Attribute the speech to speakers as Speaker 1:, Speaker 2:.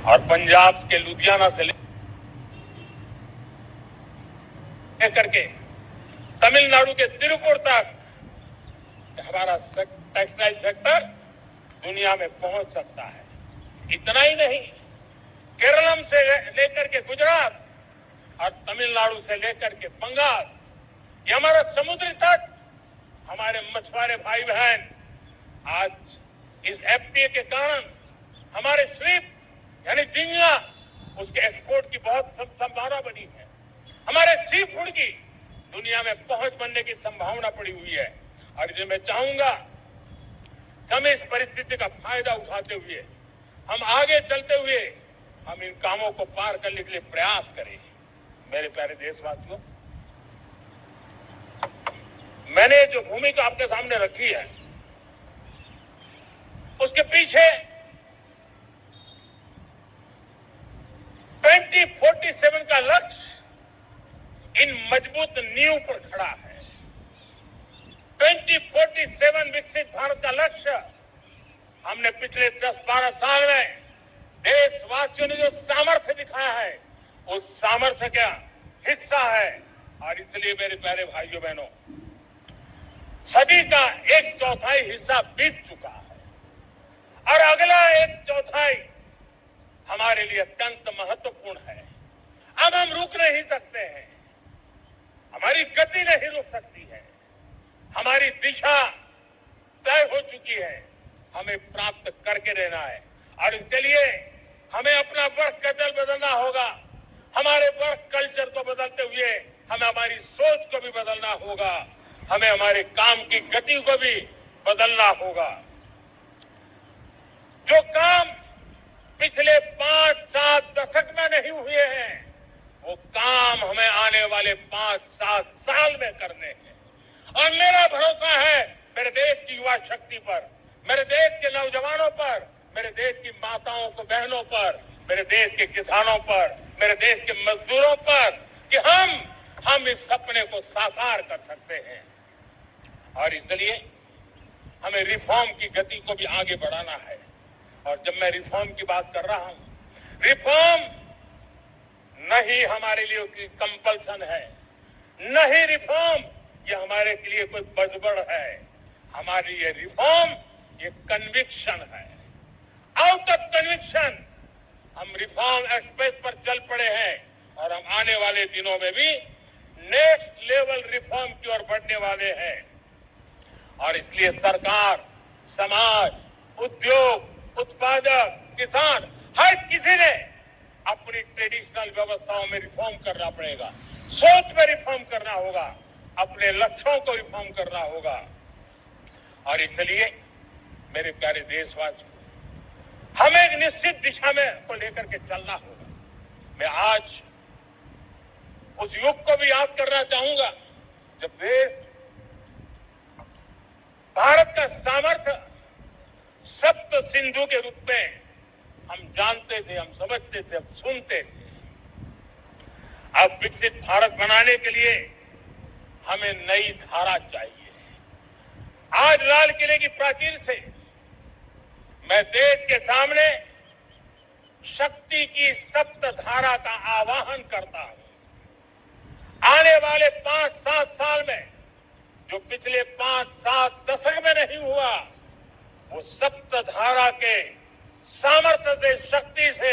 Speaker 1: और पंजाब के लुधियाना से लेकर के तमिलनाडु के तिरुपुर तक हमारा टेक्सटाइल सेक्टर दुनिया में पहुंच सकता है। इतना ही नहीं, केरलम से लेकर के गुजरात और तमिलनाडु से लेकर के बंगाल, ये हमारा समुद्री तट, हमारे मछुआरे भाई बहन आज इस एफटीए के कारण हमारे स्वीप यानी झींगा उसके एक्सपोर्ट की बहुत संभावना बनी है। हमारे सी फूड की दुनिया में पहुंच बनने की संभावना पड़ी हुई है। और ये मैं चाहूंगा हम इस परिस्थिति का फायदा उठाते हुए, हम आगे चलते हुए हम इन कामों को पार करने के लिए प्रयास करें। मेरे प्यारे देशवासियों, मैंने जो भूमिका आपके सामने रखी है उसके पीछे 2047 का लक्ष्य इन मजबूत नींव पर खड़ा है। 2047 विकसित भारत का लक्ष्य हमने पिछले 10-12 साल में देशवासियों ने जो सामर्थ्य दिखाया है उस सामर्थ्य का हिस्सा है। और इसलिए मेरे प्यारे भाइयों बहनों, सदी का 1/4 हिस्सा बीत चुका है और अगला 1/4 हमारे लिए अत्यंत महत्वपूर्ण है। अब हम रुक नहीं सकते हैं, हमारी गति नहीं रुक सकती है, हमारी दिशा तय हो चुकी है, हमें प्राप्त करके रहना है। और इसके लिए हमें अपना वर्क कल्चर बदलना होगा, हमारे वर्क कल्चर को बदलते हुए हमें हमारी सोच को भी बदलना होगा, हमें हमारे काम की गति को भी बदलना होगा। जो काम पिछले 5-7 दशक में नहीं हुए हैं वो काम हमें आने वाले 5-7 साल में करने हैं। और मेरा भरोसा है मेरे देश की युवा शक्ति पर, मेरे देश के नौजवानों पर, मेरे देश की माताओं को बहनों पर, मेरे देश के किसानों पर, मेरे देश के मजदूरों पर कि हम इस सपने को साकार कर सकते हैं। और इसलिए हमें रिफॉर्म की गति को भी आगे बढ़ाना है। और जब मैं रिफॉर्म की बात कर रहा हूं, रिफॉर्म नहीं हमारे लिए कोई कंपल्सन है, नहीं रिफॉर्म ये हमारे लिए कोई बजबड़ है, हमारे लिए रिफॉर्म ये कन्विक्शन है। आउट ऑफ कन्विक्शन हम रिफॉर्म एक्सप्रेस पर चल पड़े हैं और हम आने वाले दिनों में भी नेक्स्ट लेवल रिफॉर्म की ओर बढ़ने वाले हैं। और इसलिए सरकार, समाज, उद्योग, उत्पादक, किसान, हर किसी ने अपनी ट्रेडिशनल व्यवस्थाओं में रिफॉर्म करना पड़ेगा, सोच में रिफॉर्म करना होगा, अपने लक्ष्यों को रिफॉर्म करना होगा। और इसलिए मेरे प्यारे देशवासियों, हमें एक निश्चित दिशा में को लेकर के चलना होगा। मैं आज उस युग को भी याद करना चाहूंगा जब देश भारत का सामर्थ्य सप्त सिंधु के रूप में हम जानते थे, हम समझते थे, हम सुनते थे। अब विकसित भारत बनाने के लिए हमें नई धारा चाहिए। आज लाल किले की प्राचीर से मैं देश के सामने शक्ति की सप्त धारा का आह्वान करता हूं। आने वाले 5-7 साल में जो पिछले 5-7 दशक में नहीं हुआ, वो सप्त धारा के सामर्थ्य से, शक्ति से